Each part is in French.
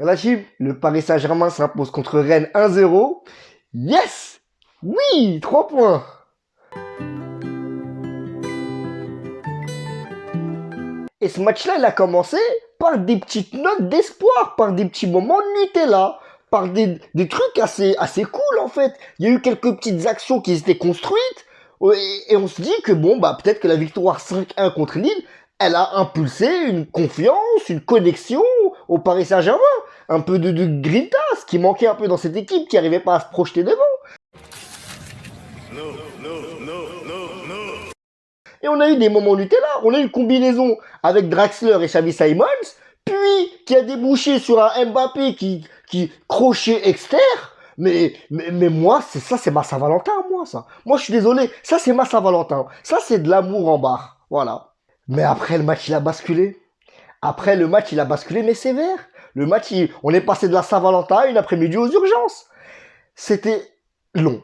La team, le Paris Saint-Germain s'impose contre Rennes 1-0. Yes! Oui, 3 points. Et ce match-là, il a commencé par des petites notes d'espoir, par des petits moments de Nutella, par des trucs assez cool en fait. Il y a eu quelques petites actions qui étaient construites, et on se dit que bon, bah peut-être que la victoire 5-1 contre Lille, elle a impulsé une confiance, une connexion au Paris Saint-Germain. Un peu de grinta, ce qui manquait un peu dans cette équipe qui n'arrivait pas à se projeter devant. No, no, no, no, no. Et on a eu des moments Nutella, on a eu une combinaison avec Draxler et Xavi Simons, puis qui a débouché sur un Mbappé qui crochet externe. Mais moi, c'est ma Saint-Valentin, moi, ça. Moi, je suis désolé, ça, c'est ma Saint-Valentin. Ça, c'est de l'amour en barre. Voilà. Mais après, le match, il a basculé. Après, le match, il a basculé, mais sévère. Le match, on est passé de la Saint-Valentin une après-midi aux urgences. C'était long.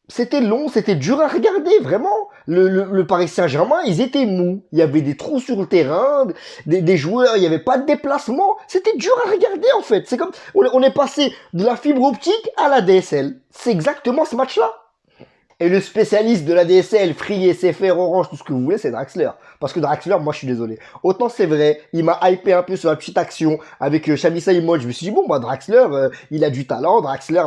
C'était long, c'était dur à regarder, vraiment. Le Paris Saint-Germain, ils étaient mous. Il y avait des trous sur le terrain, des joueurs, il n'y avait pas de déplacement. C'était dur à regarder, en fait. C'est comme, on est passé de la fibre optique à la DSL. C'est exactement ce match-là. Et le spécialiste de la DSL, Free, SFR, Orange, tout ce que vous voulez, c'est Draxler. Parce que Draxler, moi, je suis désolé. Autant c'est vrai, il m'a hypé un peu sur la petite action avec Xavi Simons. Je me suis dit, bon, bah, Draxler, il a du talent, Draxler.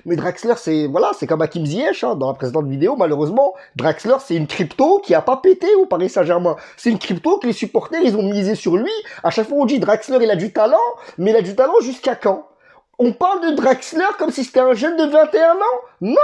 Mais Draxler, c'est, voilà, c'est comme Hakim Ziyech, hein, dans la précédente vidéo, malheureusement. Draxler, c'est une crypto qui a pas pété au Paris Saint-Germain. C'est une crypto que les supporters, ils ont misé sur lui. À chaque fois, on dit Draxler, il a du talent, mais il a du talent jusqu'à quand? On parle de Draxler comme si c'était un jeune de 21 ans? Non!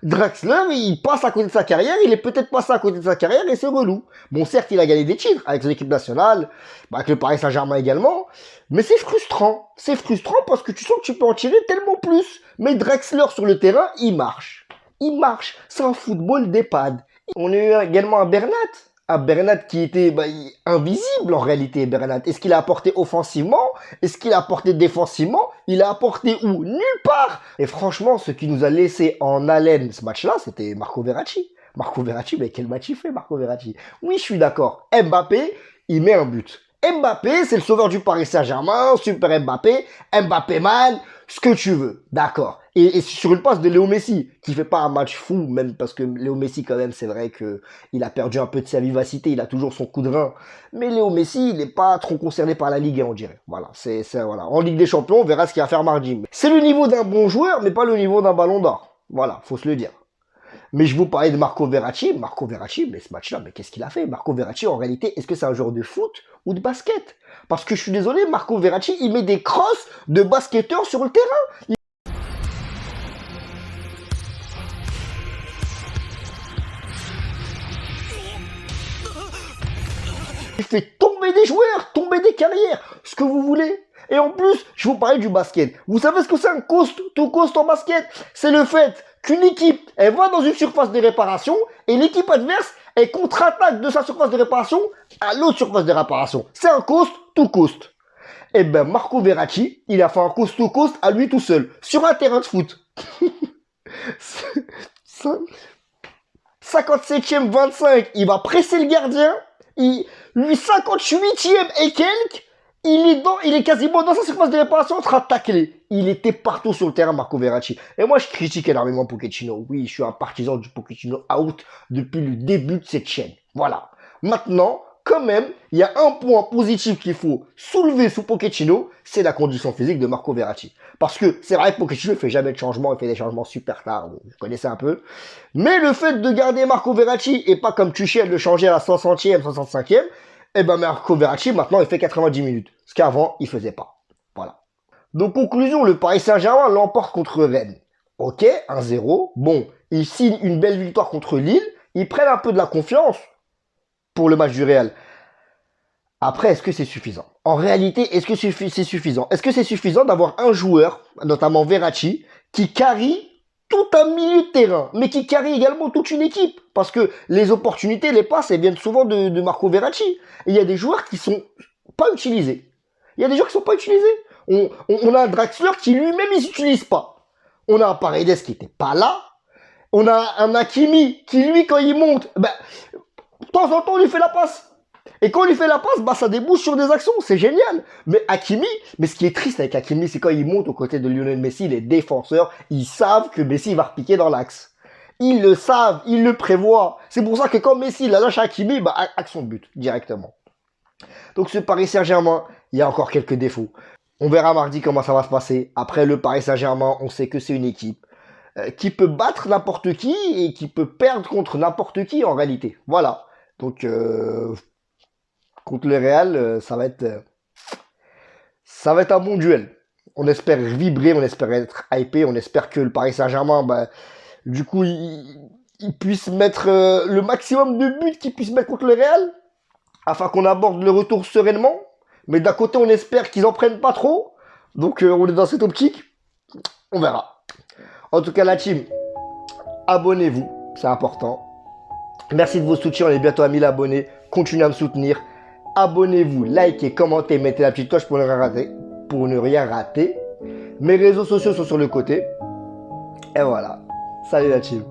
Draxler, il passe à côté de sa carrière, il est peut-être passé à côté de sa carrière et c'est relou. Bon, certes, il a gagné des titres avec l'équipe nationale, avec le Paris Saint-Germain également, mais c'est frustrant. C'est frustrant parce que tu sens que tu peux en tirer tellement plus. Mais Draxler sur le terrain, il marche. Il marche. C'est un football d'EHPAD. On a eu également un Bernat qui était invisible en réalité, Bernat. Est-ce qu'il a apporté offensivement? Est-ce qu'il a apporté défensivement? Il a apporté où? Nulle part. Et franchement, ce qui nous a laissé en haleine ce match-là, c'était Marco Verratti. Marco Verratti, mais quel match il fait, Marco Verratti? Oui, je suis d'accord. Mbappé, il met un but. Mbappé, c'est le sauveur du Paris Saint-Germain, super Mbappé, Mbappé man, ce que tu veux, d'accord. Et sur une passe de Léo Messi, qui fait pas un match fou, même parce que Léo Messi quand même, c'est vrai que il a perdu un peu de sa vivacité, il a toujours son coup de rein. Mais Léo Messi, il n'est pas trop concerné par la Ligue 1, on dirait. Voilà, voilà. En Ligue des Champions, on verra ce qu'il va faire mardi. C'est le niveau d'un bon joueur, mais pas le niveau d'un Ballon d'Or. Voilà, faut se le dire. Mais je vous parlais de Marco Verratti. Marco Verratti, mais ce match-là, mais qu'est-ce qu'il a fait? Marco Verratti, en réalité, est-ce que c'est un joueur de foot ou de basket? Parce que je suis désolé, Marco Verratti, il met des crosses de basketteurs sur le terrain. Il fait tomber des joueurs, tomber des carrières, ce que vous voulez. Et en plus, je vous parlais du basket. Vous savez ce que c'est un coast to coast en basket? C'est le fait qu'une équipe, elle va dans une surface de réparation et l'équipe adverse, elle contre-attaque de sa surface de réparation à l'autre surface de réparation. C'est un coast to coast. Et ben Marco Verratti, il a fait un coast to coast à lui tout seul, sur un terrain de foot. 57e 25, il va presser le gardien. Lui 58e et quelques, il est quasiment dans sa surface de réparation en train de tacler. Il était partout sur le terrain, Marco Verratti. Et moi, je critique énormément Pochettino. Oui, je suis un partisan du Pochettino out depuis le début de cette chaîne. Voilà. Maintenant, quand même, il y a un point positif qu'il faut soulever sous Pochettino, c'est la condition physique de Marco Verratti. Parce que c'est vrai que Pochettino ne fait jamais de changement, il fait des changements super tard, vous connaissez un peu. Mais le fait de garder Marco Verratti et pas comme Tuchel de changer à la 60e, 65e, eh ben Marco Verratti maintenant il fait 90 minutes. Ce qu'avant il faisait pas. Voilà. Donc conclusion, le Paris Saint-Germain l'emporte contre Rennes. Ok, 1-0. Bon, ils signent une belle victoire contre Lille. Ils prennent un peu de la confiance pour le match du Real. Après, est-ce que c'est suffisant? En réalité, est-ce que c'est suffisant? Est-ce que c'est suffisant d'avoir un joueur, notamment Verratti, qui carry tout un milieu de terrain, mais qui carry également toute une équipe? Parce que les opportunités, les passes, elles viennent souvent de Marco Verratti. Et il y a des joueurs qui sont pas utilisés. Il y a des joueurs qui sont pas utilisés. On a un Draxler qui lui-même, il s'utilise pas. On a un Paredes qui était pas là. On a un Hakimi qui, lui, quand il monte, de temps en temps, on lui fait la passe. Et quand on lui fait la passe, bah ça débouche sur des actions, c'est génial. Mais Hakimi, mais ce qui est triste avec Hakimi, c'est quand il monte aux côtés de Lionel Messi, les défenseurs, ils savent que Messi va repiquer dans l'axe. Ils le savent, ils le prévoient. C'est pour ça que quand Messi la lâche à Hakimi, bah action de but, directement. Donc ce Paris Saint-Germain, il y a encore quelques défauts. On verra mardi comment ça va se passer. Après le Paris Saint-Germain, on sait que c'est une équipe qui peut battre n'importe qui et qui peut perdre contre n'importe qui en réalité. Voilà. Donc contre le Real, ça va être un bon duel. On espère vibrer, on espère être hypé, on espère que le Paris Saint-Germain, bah, du coup, il puisse mettre le maximum de buts qu'il puisse mettre contre le Real, afin qu'on aborde le retour sereinement. Mais d'un côté, on espère qu'ils en prennent pas trop. Donc, on est dans cette optique. On verra. En tout cas, la team, abonnez-vous, c'est important. Merci de vos soutiens, on est bientôt à 1000 abonnés. Continuez à me soutenir. Abonnez-vous, likez, commentez, mettez la petite cloche pour ne rien rater. Pour ne rien rater. Mes réseaux sociaux sont sur le côté. Et voilà. Salut la team.